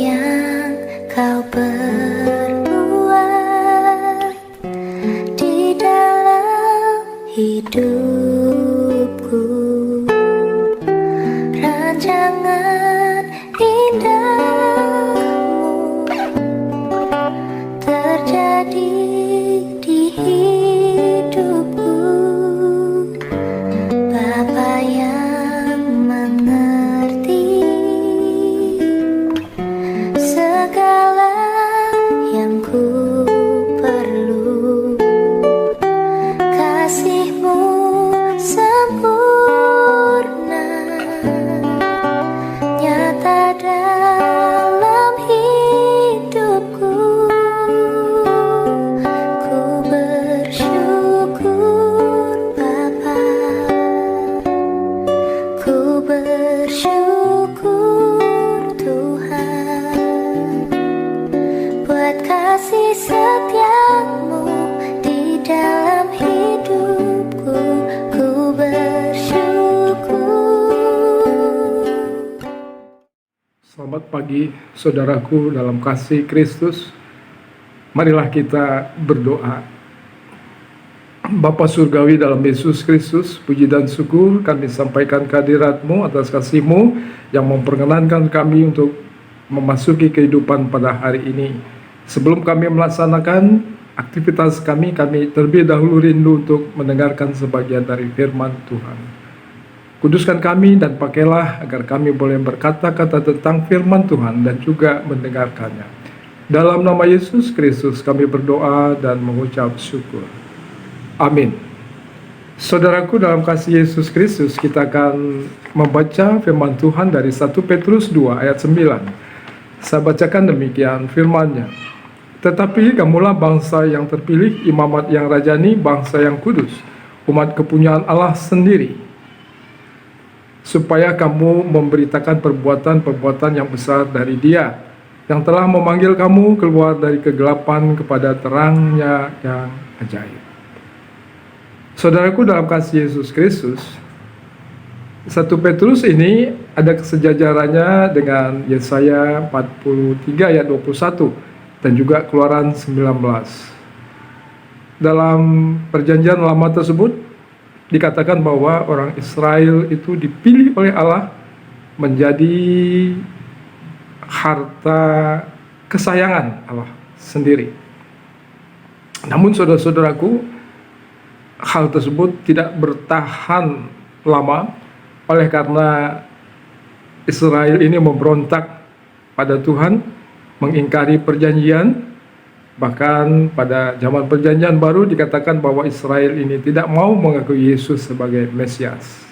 yang kau perbuat di dalam hidupku, rancangan indahmu terjadi di hidupku. Bapa yang mengerti segala yang ku perlu, kasih-Mu sempurna nyata dalam hidupku. Ku bersyukur Bapa, ku bersyukur Tuhan, buat kasih setia-Mu di dalam hidupku. Ku bersyukur. Selamat pagi saudaraku dalam kasih Kristus. Marilah kita berdoa. Bapa Surgawi dalam Yesus Kristus, puji dan syukur kami sampaikan kehadirat-Mu atas kasih-Mu yang memperkenankan kami untuk memasuki kehidupan pada hari ini. Sebelum kami melaksanakan aktivitas kami terlebih dahulu rindu untuk mendengarkan sebagian dari firman Tuhan. Kuduskan kami dan pakailah agar kami boleh berkata-kata tentang firman Tuhan dan juga mendengarkannya. Dalam nama Yesus Kristus kami berdoa dan mengucap syukur. Amin. Saudaraku dalam kasih Yesus Kristus, kita akan membaca firman Tuhan dari 1 Petrus 2 ayat 9. Saya bacakan demikian firman-Nya. Tetapi kamulah bangsa yang terpilih, imamat yang rajani, bangsa yang kudus, umat kepunyaan Allah sendiri, supaya kamu memberitakan perbuatan-perbuatan yang besar dari Dia, yang telah memanggil kamu keluar dari kegelapan kepada terang-Nya yang ajaib. Saudaraku dalam kasih Yesus Kristus, 1 Petrus ini ada kesejajarannya dengan Yesaya 43 ayat 21 dan juga Keluaran 19. Dalam perjanjian lama tersebut dikatakan bahwa orang Israel itu dipilih oleh Allah menjadi harta kesayangan Allah sendiri. Namun saudara-saudaraku, hal tersebut tidak bertahan lama oleh karena Israel ini memberontak pada Tuhan, mengingkari perjanjian. Bahkan pada zaman perjanjian baru dikatakan bahwa Israel ini tidak mau mengakui Yesus sebagai Mesias.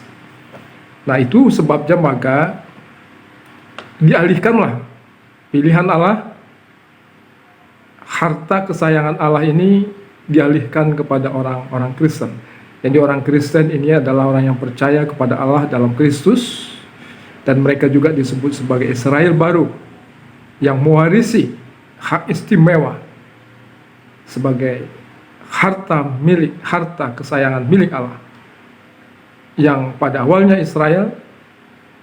Nah, itu sebabnya maka dialihkanlah pilihan Allah, harta kesayangan Allah ini dialihkan kepada orang-orang Kristen. Jadi orang Kristen ini adalah orang yang percaya kepada Allah dalam Kristus, dan mereka juga disebut sebagai Israel baru yang mewarisi hak istimewa sebagai harta kesayangan milik Allah, yang pada awalnya Israel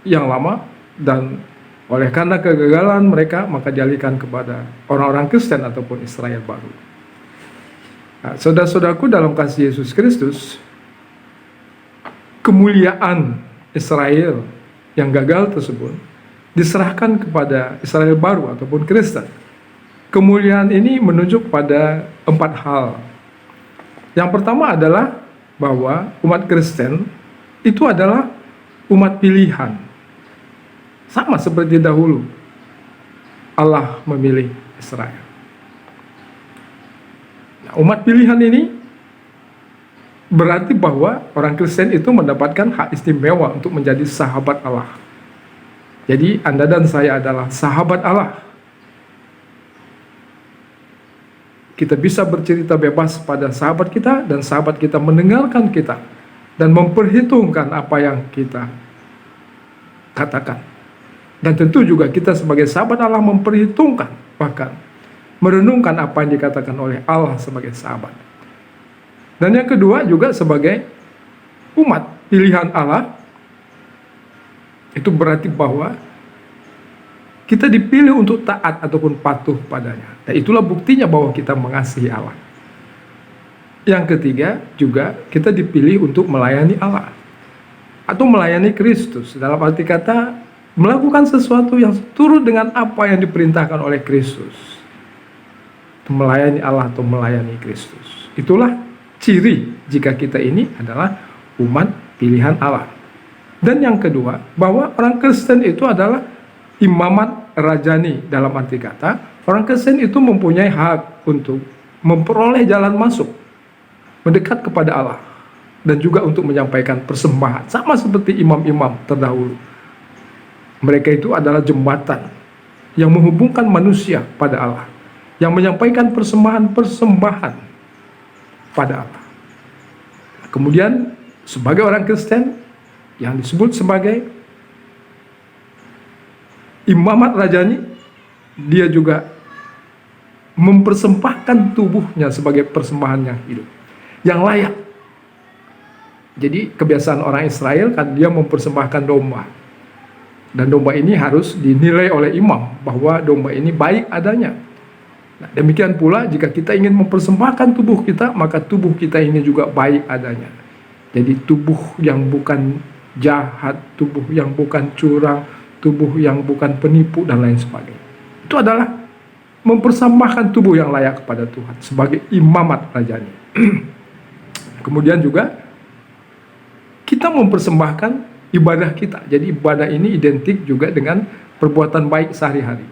yang lama, dan oleh karena kegagalan mereka maka dialihkan kepada orang-orang Kristen ataupun Israel baru. Nah, saudara-saudaraku dalam kasih Yesus Kristus, kemuliaan Israel yang gagal tersebut diserahkan kepada Israel baru ataupun Kristen. Kemuliaan ini menunjuk pada 4 hal. Yang pertama adalah bahwa umat Kristen itu adalah umat pilihan. Sama seperti dahulu Allah memilih Israel. Nah, umat pilihan ini berarti bahwa orang Kristen itu mendapatkan hak istimewa untuk menjadi sahabat Allah. Jadi Anda dan saya adalah sahabat Allah. Kita bisa bercerita bebas pada sahabat kita, dan sahabat kita mendengarkan kita dan memperhitungkan apa yang kita katakan. Dan tentu juga kita sebagai sahabat Allah memperhitungkan, bahkan merenungkan apa yang dikatakan oleh Allah sebagai sahabat. Dan yang kedua juga sebagai umat pilihan Allah, itu berarti bahwa kita dipilih untuk taat ataupun patuh padanya. Dan itulah buktinya bahwa kita mengasihi Allah. Yang ketiga juga kita dipilih untuk melayani Allah atau melayani Kristus. Dalam arti kata melakukan sesuatu yang turut dengan apa yang diperintahkan oleh Kristus. Melayani Allah atau melayani Kristus. Itulah ciri jika kita ini adalah umat pilihan Allah. Dan yang kedua, bahwa orang Kristen itu adalah imamat rajani. Dalam arti kata, orang Kristen itu mempunyai hak untuk memperoleh jalan masuk, mendekat kepada Allah, dan juga untuk menyampaikan persembahan. Sama seperti imam-imam terdahulu. Mereka itu adalah jembatan yang menghubungkan manusia pada Allah, yang menyampaikan persembahan-persembahan pada Allah. Kemudian sebagai orang Kristen yang disebut sebagai imamat rajani, dia juga mempersembahkan tubuhnya sebagai persembahan yang hidup, yang layak. Jadi kebiasaan orang Israel kan dia mempersembahkan domba. Dan domba ini harus dinilai oleh imam bahwa domba ini baik adanya. Nah, demikian pula jika kita ingin mempersembahkan tubuh kita, maka tubuh kita ini juga baik adanya. Jadi tubuh yang bukan jahat, tubuh yang bukan curang, tubuh yang bukan penipu dan lain sebagainya. Itu adalah mempersembahkan tubuh yang layak kepada Tuhan sebagai imamat rajani. Kemudian juga kita mempersembahkan ibadah kita. Jadi ibadah ini identik juga dengan perbuatan baik sehari-hari.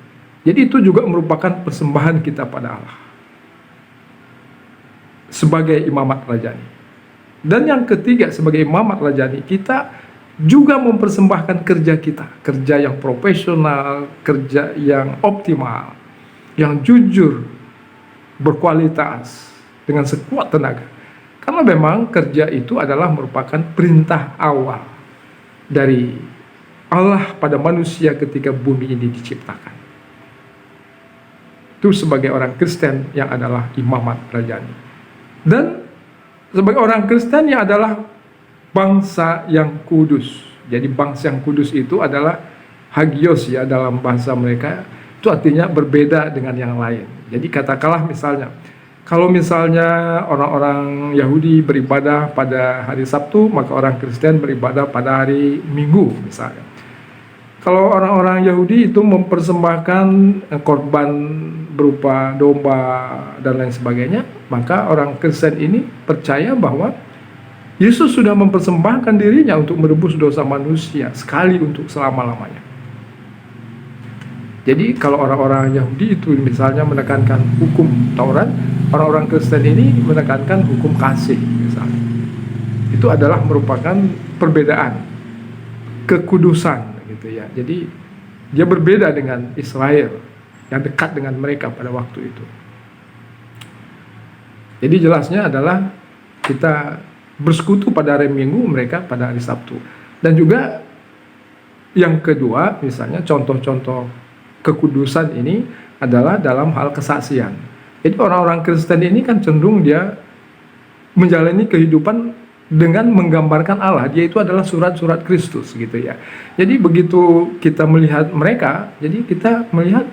Jadi itu juga merupakan persembahan kita pada Allah sebagai imamat rajani. Dan yang ketiga, sebagai imamat rajani, kita juga mempersembahkan kerja kita, kerja yang profesional, kerja yang optimal, yang jujur, berkualitas, dengan sekuat tenaga. Karena memang kerja itu adalah merupakan perintah awal dari Allah pada manusia ketika bumi ini diciptakan. Itu sebagai orang Kristen yang adalah imamat rajani. Dan sebagai orang Kristen yang adalah bangsa yang kudus. Jadi bangsa yang kudus itu adalah hagios ya dalam bahasa mereka. Itu artinya berbeda dengan yang lain. Jadi katakanlah misalnya, kalau misalnya orang-orang Yahudi beribadah pada hari Sabtu, maka orang Kristen beribadah pada hari Minggu misalnya. Kalau orang-orang Yahudi itu mempersembahkan korban berupa domba dan lain sebagainya, maka orang Kristen ini percaya bahwa Yesus sudah mempersembahkan dirinya untuk menebus dosa manusia sekali untuk selama-lamanya. Jadi kalau orang-orang Yahudi itu misalnya menekankan hukum Taurat, orang-orang Kristen ini menekankan hukum kasih misalnya. Itu adalah merupakan perbedaan kekudusan gitu ya. Jadi dia berbeda dengan Israel yang dekat dengan mereka pada waktu itu. Jadi jelasnya adalah kita bersekutu pada hari Minggu, mereka pada hari Sabtu. Dan juga yang kedua, misalnya contoh-contoh kekudusan ini adalah dalam hal kesaksian. Jadi orang-orang Kristen ini kan cenderung dia menjalani kehidupan dengan menggambarkan Allah. Dia itu adalah surat-surat Kristus gitu ya. Jadi begitu kita melihat mereka, jadi kita melihat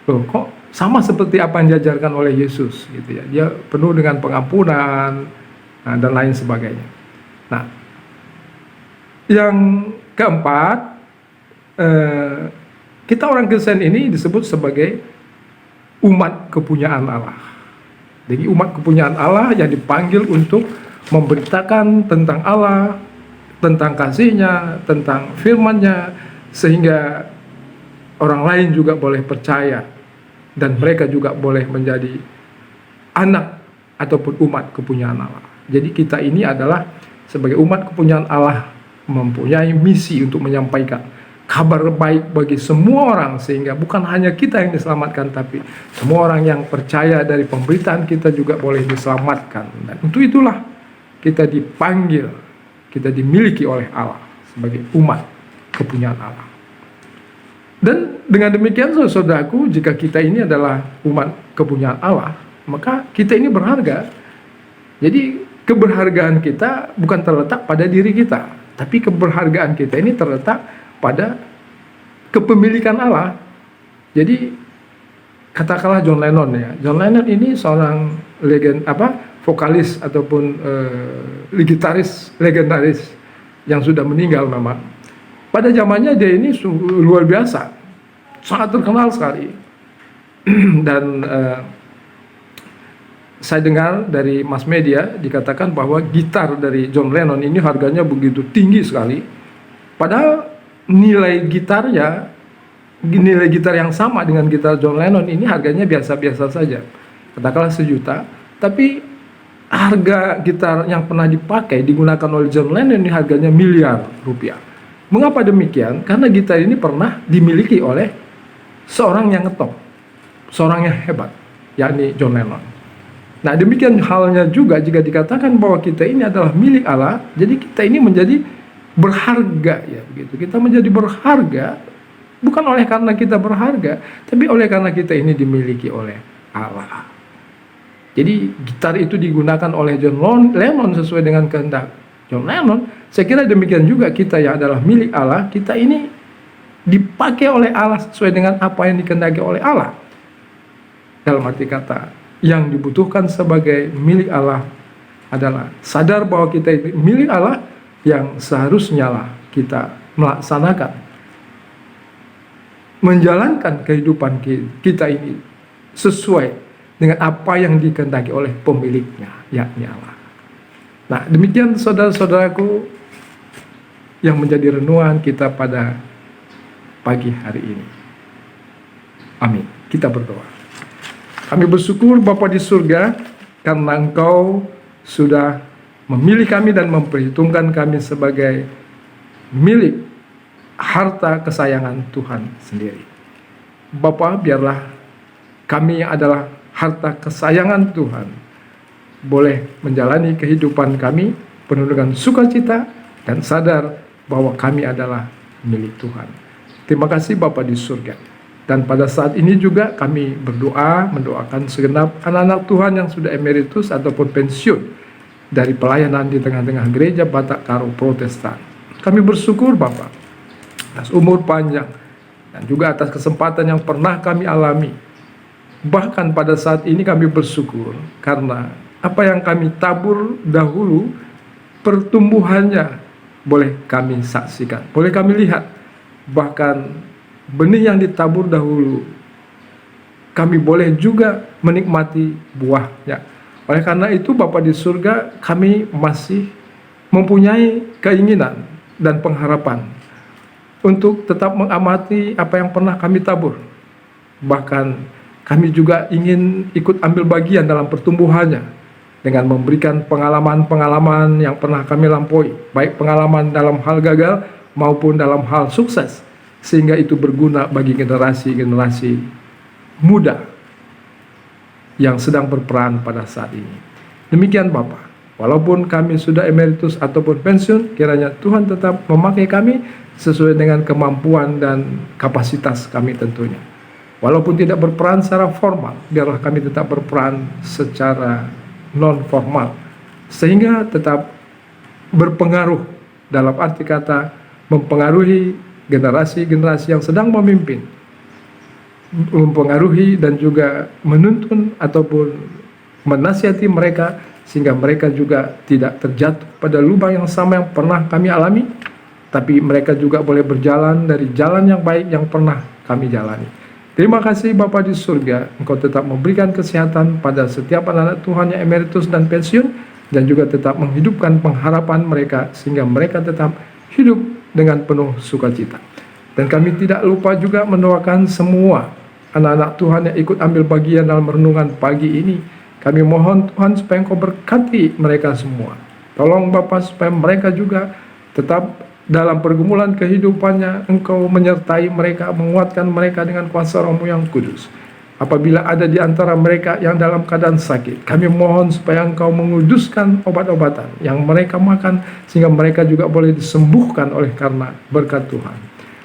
loh, kok sama seperti apa yang diajarkan oleh Yesus gitu ya. Dia penuh dengan pengampunan dan lain sebagainya. Nah, yang keempat, kita orang Kristen ini disebut sebagai umat kepunyaan Allah. Jadi umat kepunyaan Allah yang dipanggil untuk memberitakan tentang Allah, tentang kasih-Nya, tentang firman-Nya, sehingga orang lain juga boleh percaya dan mereka juga boleh menjadi anak ataupun umat kepunyaan Allah. Jadi kita ini adalah sebagai umat kepunyaan Allah mempunyai misi untuk menyampaikan kabar baik bagi semua orang, sehingga bukan hanya kita yang diselamatkan, tapi semua orang yang percaya dari pemberitaan kita juga boleh diselamatkan. Dan untuk itulah kita dipanggil, kita dimiliki oleh Allah sebagai umat kepunyaan Allah. Dan dengan demikian saudaraku, jika kita ini adalah umat kepunyaan Allah, maka kita ini berharga. Jadi keberhargaan kita bukan terletak pada diri kita, tapi keberhargaan kita ini terletak pada kepemilikan Allah. Jadi katakanlah John Lennon ya. John Lennon ini seorang vokalis ataupun gitaris legendaris yang sudah meninggal memang. Pada zamannya dia ini luar biasa, sangat terkenal sekali. Dan saya dengar dari mass media dikatakan bahwa gitar dari John Lennon ini harganya begitu tinggi sekali. Padahal nilai gitar yang sama dengan gitar John Lennon ini harganya biasa-biasa saja, katakanlah 1 juta. Tapi harga gitar yang pernah digunakan oleh John Lennon ini harganya miliar rupiah. Mengapa demikian? Karena gitar ini pernah dimiliki oleh seorang yang ngetop, seorang yang hebat, yakni John Lennon. Nah, demikian halnya juga jika dikatakan bahwa kita ini adalah milik Allah, jadi kita ini menjadi berharga ya begitu. Kita menjadi berharga bukan oleh karena kita berharga, tapi oleh karena kita ini dimiliki oleh Allah. Jadi gitar itu digunakan oleh John Lennon sesuai dengan kehendak John Lennon. Saya kira demikian juga kita yang adalah milik Allah, kita ini dipakai oleh Allah sesuai dengan apa yang dikehendaki oleh Allah. Dalam arti kata, yang dibutuhkan sebagai milik Allah adalah sadar bahwa kita ini milik Allah, yang seharusnya lah kita melaksanakan, menjalankan kehidupan kita ini sesuai dengan apa yang dikehendaki oleh pemiliknya, yakni Allah. Nah, demikian saudara-saudaraku yang menjadi renungan kita pada pagi hari ini. Amin. Kita berdoa. Kami bersyukur Bapa di surga, karena Engkau sudah memilih kami dan memperhitungkan kami sebagai milik harta kesayangan Tuhan sendiri. Bapa, biarlah kami yang adalah harta kesayangan Tuhan boleh menjalani kehidupan kami penuh dengan sukacita dan sadar bahwa kami adalah milik Tuhan. Terima kasih Bapa di surga. Dan pada saat ini juga kami mendoakan segenap anak-anak Tuhan yang sudah emeritus ataupun pensiun dari pelayanan di tengah-tengah gereja Batak Karo Protestan. Kami bersyukur Bapa atas umur panjang dan juga atas kesempatan yang pernah kami alami. Bahkan pada saat ini kami bersyukur karena apa yang kami tabur dahulu, pertumbuhannya boleh kami saksikan, boleh kami lihat. Bahkan benih yang ditabur dahulu, kami boleh juga menikmati buahnya. Oleh karena itu Bapa di surga, kami masih mempunyai keinginan dan pengharapan untuk tetap mengamati apa yang pernah kami tabur. Bahkan kami juga ingin ikut ambil bagian dalam pertumbuhannya dengan memberikan pengalaman-pengalaman yang pernah kami lampaui, baik pengalaman dalam hal gagal maupun dalam hal sukses, sehingga itu berguna bagi generasi-generasi muda yang sedang berperan pada saat ini. Demikian Bapa, walaupun kami sudah emeritus ataupun pensiun, kiranya Tuhan tetap memakai kami sesuai dengan kemampuan dan kapasitas kami tentunya. Walaupun tidak berperan secara formal, biarlah kami tetap berperan secara non-formal, sehingga tetap berpengaruh, dalam arti kata mempengaruhi generasi-generasi yang sedang memimpin, mempengaruhi dan juga menuntun ataupun menasihati mereka sehingga mereka juga tidak terjatuh pada lubang yang sama yang pernah kami alami, tapi mereka juga boleh berjalan dari jalan yang baik yang pernah kami jalani. Terima kasih Bapa di surga, Engkau tetap memberikan kesehatan pada setiap anak-anak Tuhan yang emeritus dan pensiun, dan juga tetap menghidupkan pengharapan mereka sehingga mereka tetap hidup dengan penuh sukacita. Dan kami tidak lupa juga mendoakan semua anak-anak Tuhan yang ikut ambil bagian dalam renungan pagi ini. Kami mohon Tuhan supaya Engkau berkati mereka semua. Tolong Bapa supaya mereka juga tetap dalam pergumulan kehidupannya, Engkau menyertai mereka, menguatkan mereka dengan kuasa Roh-Mu yang kudus. Apabila ada di antara mereka yang dalam keadaan sakit, kami mohon supaya Engkau menguduskan obat-obatan yang mereka makan, sehingga mereka juga boleh disembuhkan oleh karena berkat Tuhan.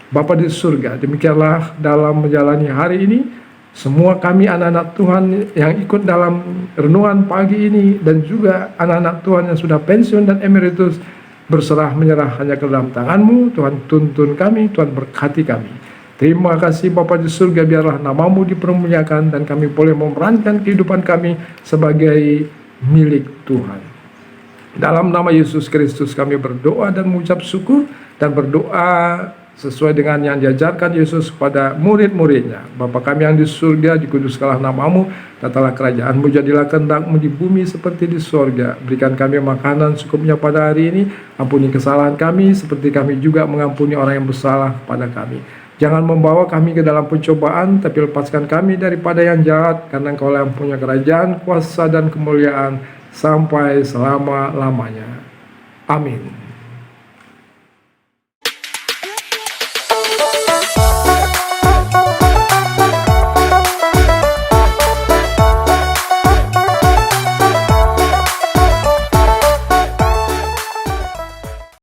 Bapa di surga, demikianlah dalam menjalani hari ini, semua kami anak-anak Tuhan yang ikut dalam renungan pagi ini, dan juga anak-anak Tuhan yang sudah pensiun dan emeritus, berserah menyerah hanya ke dalam tangan-Mu. Tuhan tuntun kami, Tuhan berkati kami. Terima kasih Bapa di surga, biarlah namamu dipermuliakan dan kami boleh memerankan kehidupan kami sebagai milik Tuhan. Dalam nama Yesus Kristus kami berdoa dan mengucap syukur dan berdoa sesuai dengan yang diajarkan Yesus kepada murid-muridnya. Bapa kami yang di surga, dikuduskanlah namamu, datanglah kerajaanmu, jadilah kehendakmu di bumi seperti di surga. Berikan kami makanan secukupnya pada hari ini, ampuni kesalahan kami seperti kami juga mengampuni orang yang bersalah pada kami. Jangan membawa kami ke dalam pencobaan, tapi lepaskan kami daripada yang jahat, karena Engkau yang punya kerajaan, kuasa dan kemuliaan sampai selama-lamanya. Amin.